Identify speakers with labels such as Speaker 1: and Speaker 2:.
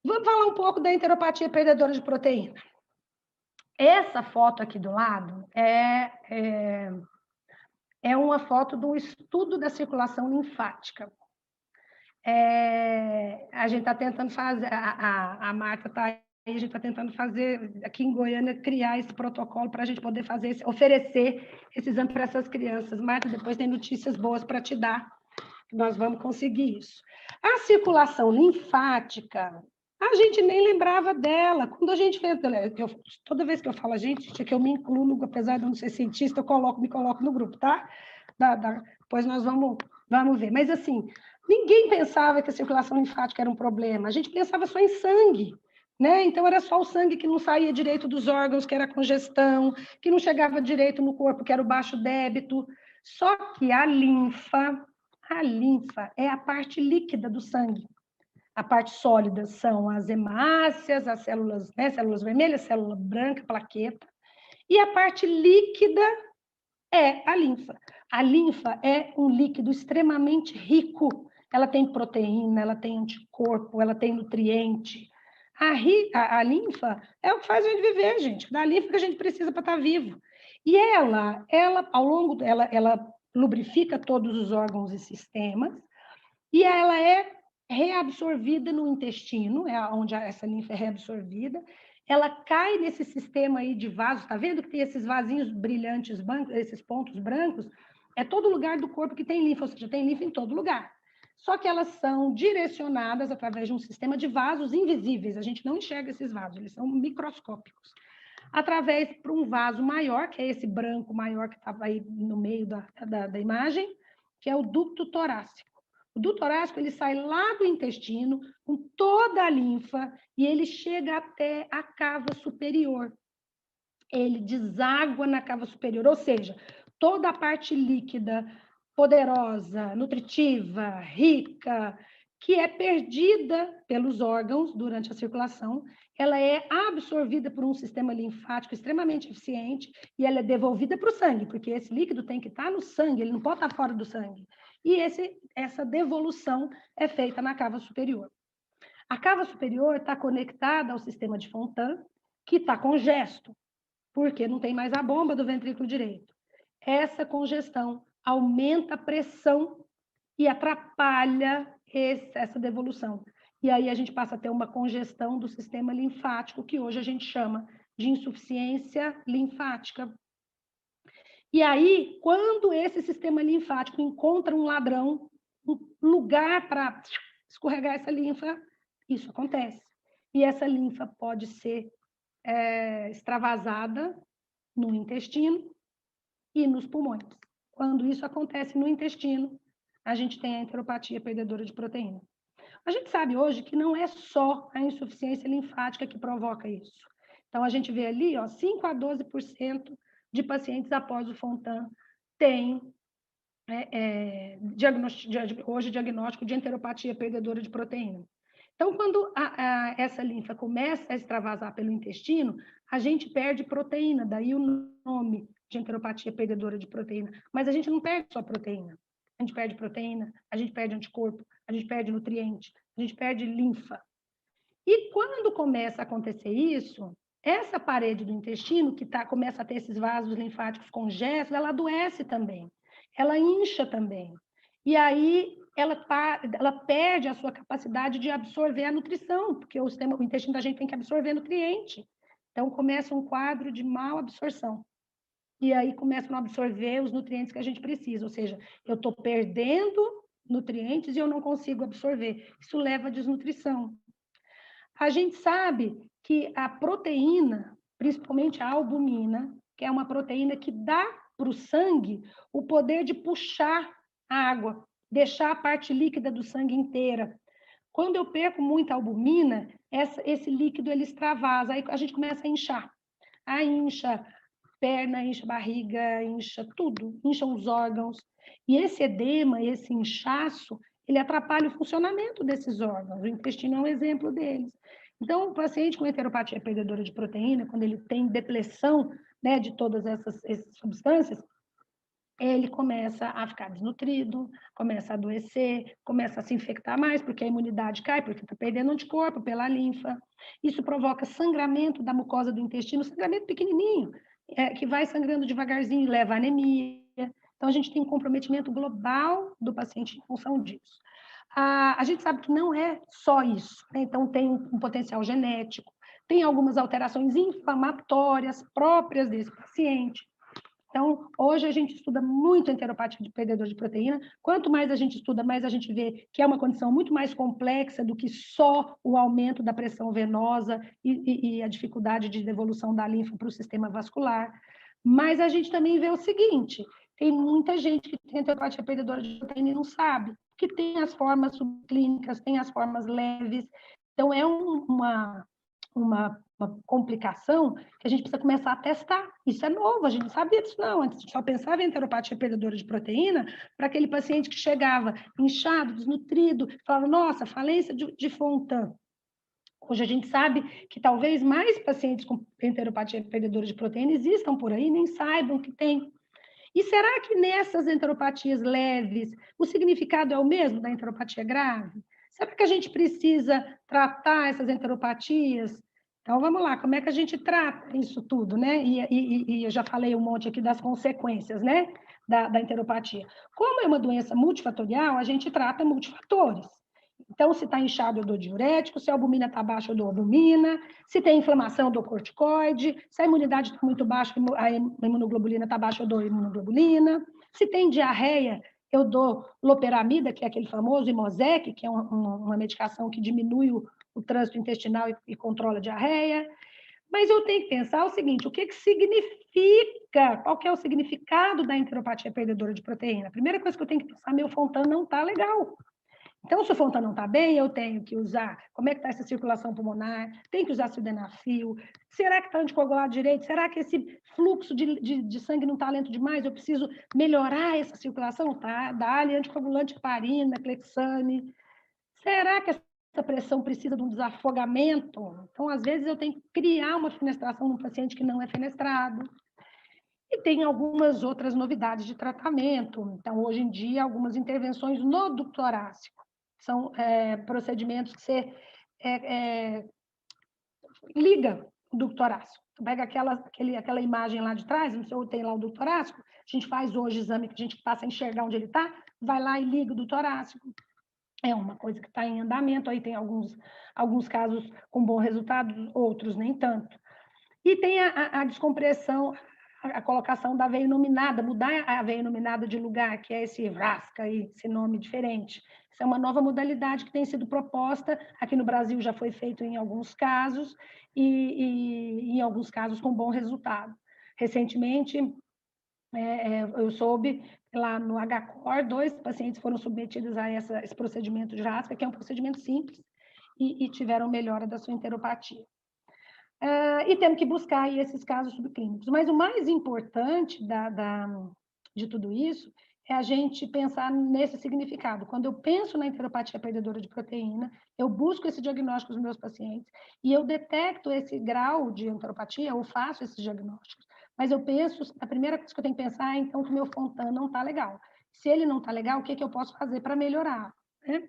Speaker 1: Vamos falar um pouco da enteropatia perdedora de proteína. Essa foto aqui do lado é uma foto de um estudo da circulação linfática. A gente está tentando fazer, a Marta está aí, a gente está tentando fazer, aqui em Goiânia, criar esse protocolo para a gente poder fazer, oferecer esse exame para essas crianças. Marta, depois tem notícias boas para te dar, nós vamos conseguir isso. A circulação linfática, a gente nem lembrava dela. Quando a gente fez, toda vez que eu falo a gente, é que eu me incluo, apesar de eu não ser cientista, eu me coloco no grupo, tá? Depois nós vamos ver. Mas, assim, ninguém pensava que a circulação linfática era um problema. A gente pensava só em sangue, né? Então, era só o sangue que não saía direito dos órgãos, que era congestão, que não chegava direito no corpo, que era o baixo débito. Só que a linfa é a parte líquida do sangue. A parte sólida são as hemácias, as células, né, células vermelhas, célula branca, plaqueta. E a parte líquida é a linfa. A linfa é um líquido extremamente rico. Ela tem proteína, ela tem anticorpo, ela tem nutriente. A linfa é o que faz a gente viver, gente. Da linfa que a gente precisa para estar vivo. E ela ao longo dela, ela lubrifica todos os órgãos e sistemas, e ela é reabsorvida no intestino, é onde essa linfa é reabsorvida. Ela cai nesse sistema aí de vasos, tá vendo que tem esses vasinhos brilhantes, esses pontos brancos? É todo lugar do corpo que tem linfa, ou seja, tem linfa em todo lugar. Só que elas são direcionadas através de um sistema de vasos invisíveis. A gente não enxerga esses vasos, eles são microscópicos. Através para um vaso maior, que é esse branco maior que estava aí no meio da imagem, que é o ducto torácico. O ducto torácico, ele sai lá do intestino com toda a linfa e ele chega até a cava superior. Ele deságua na cava superior, ou seja, toda a parte líquida, poderosa, nutritiva, rica, que é perdida pelos órgãos durante a circulação, ela é absorvida por um sistema linfático extremamente eficiente e ela é devolvida para o sangue, porque esse líquido tem que estar no sangue, ele não pode estar fora do sangue. E essa devolução é feita na cava superior. A cava superior está conectada ao sistema de Fontan, que está congesto, porque não tem mais a bomba do ventrículo direito. Essa congestão aumenta a pressão e atrapalha essa devolução. E aí a gente passa a ter uma congestão do sistema linfático, que hoje a gente chama de insuficiência linfática. E aí, quando esse sistema linfático encontra um ladrão, um lugar para escorregar essa linfa, isso acontece. E essa linfa pode ser extravasada no intestino e nos pulmões. Quando isso acontece no intestino, a gente tem a enteropatia perdedora de proteína. A gente sabe hoje que não é só a insuficiência linfática que provoca isso. Então, a gente vê ali, 5 a 12% de pacientes após o Fontan têm hoje diagnóstico de enteropatia perdedora de proteína. Então, quando essa linfa começa a extravasar pelo intestino, a gente perde proteína, daí o nome de enteropatia perdedora de proteína. Mas a gente não perde só proteína. A gente perde proteína, a gente perde anticorpo, a gente perde nutriente, a gente perde linfa. E quando começa a acontecer isso, essa parede do intestino, que começa a ter esses vasos linfáticos congestos, ela adoece também. Ela incha também. E aí ela perde a sua capacidade de absorver a nutrição, porque o intestino da gente tem que absorver nutriente. Então, começa um quadro de mal absorção. E aí começam a absorver os nutrientes que a gente precisa. Ou seja, eu estou perdendo nutrientes e eu não consigo absorver. Isso leva à desnutrição. A gente sabe que a proteína, principalmente a albumina, que é uma proteína que dá para o sangue o poder de puxar a água, deixar a parte líquida do sangue inteira. Quando eu perco muita albumina, esse líquido ele extravasa, aí a gente começa a inchar. Aí incha perna, incha barriga, incha tudo, incham os órgãos. E esse edema, esse inchaço, ele atrapalha o funcionamento desses órgãos. O intestino é um exemplo deles. Então, o paciente com enteropatia perdedora de proteína, quando ele tem depressão, né, de todas essas substâncias, ele começa a ficar desnutrido, começa a adoecer, começa a se infectar mais, porque a imunidade cai, porque está perdendo anticorpo pela linfa. Isso provoca sangramento da mucosa do intestino, sangramento pequenininho, que vai sangrando devagarzinho e leva à anemia. Então, a gente tem um comprometimento global do paciente em função disso. A gente sabe que não é só isso, né? Então, tem um potencial genético, tem algumas alterações inflamatórias próprias desse paciente. Então, hoje a gente estuda muito enteropatia de perdedor de proteína. Quanto mais a gente estuda, mais a gente vê que é uma condição muito mais complexa do que só o aumento da pressão venosa e a dificuldade de devolução da linfa para o sistema vascular. Mas a gente também vê o seguinte, tem muita gente que tem enteropatia perdedora de proteína e não sabe, que tem as formas subclínicas, tem as formas leves. Então, é uma complicação que a gente precisa começar a testar. Isso é novo, a gente não sabia disso não. Antes a gente só pensava em enteropatia perdedora de proteína para aquele paciente que chegava inchado, desnutrido, falava, nossa, falência de Fontan. Hoje a gente sabe que talvez mais pacientes com enteropatia perdedora de proteína existam por aí, nem saibam que tem. E será que nessas enteropatias leves o significado é o mesmo da enteropatia grave? Será que a gente precisa tratar essas enteropatias? Então, vamos lá, como é que a gente trata isso tudo, né? E eu já falei um monte aqui das consequências, né, da enteropatia. Como é uma doença multifatorial, a gente trata multifatores. Então, se está inchado, eu dou diurético, se a albumina está baixa, eu dou albumina, se tem inflamação, eu dou corticoide, se a imunidade está muito baixa, a imunoglobulina está baixa, eu dou imunoglobulina, se tem diarreia, eu dou loperamida, que é aquele famoso Imosec, que é uma medicação que diminui o trânsito intestinal e controla a diarreia. Mas eu tenho que pensar o seguinte, o que significa, qual que é o significado da enteropatia perdedora de proteína? A primeira coisa que eu tenho que pensar, meu Fontan não está legal. Então, se o Fontan não está bem, eu tenho que usar, como é que está essa circulação pulmonar? Tem que usar sildenafil? Será que está anticoagulado direito? Será que esse fluxo de sangue não está lento demais? Eu preciso melhorar essa circulação? Tá? Dá-lhe anticoagulante heparina, clexane. Será que essa pressão precisa de um desafogamento? Então, às vezes, eu tenho que criar uma fenestração num paciente que não é fenestrado. E tem algumas outras novidades de tratamento. Então, hoje em dia, algumas intervenções no ducto torácico. São procedimentos que você liga o ducto torácico. Pega aquela imagem lá de trás, no seu tem lá o ducto torácico, a gente faz hoje exame que a gente passa a enxergar onde ele está, vai lá e liga o ducto torácico. É uma coisa que está em andamento, aí tem alguns casos com bom resultado, outros nem tanto. E tem a descompressão, a colocação da veia iluminada, mudar a veia iluminada de lugar, que é esse VRASCA, esse nome diferente. Essa é uma nova modalidade que tem sido proposta, aqui no Brasil já foi feito em alguns casos, e em alguns casos com bom resultado. Recentemente, eu soube lá no HCOR, 2 pacientes foram submetidos a esse procedimento de VRASCA, que é um procedimento simples, e tiveram melhora da sua enteropatia. E temos que buscar aí esses casos subclínicos. Mas o mais importante de tudo isso é a gente pensar nesse significado. Quando eu penso na enteropatia perdedora de proteína, eu busco esse diagnóstico nos meus pacientes e eu detecto esse grau de enteropatia, eu faço esses diagnósticos. Mas eu penso, a primeira coisa que eu tenho que pensar é, então, que o meu Fontan não está legal. Se ele não está legal, o que eu posso fazer para melhorar? Né?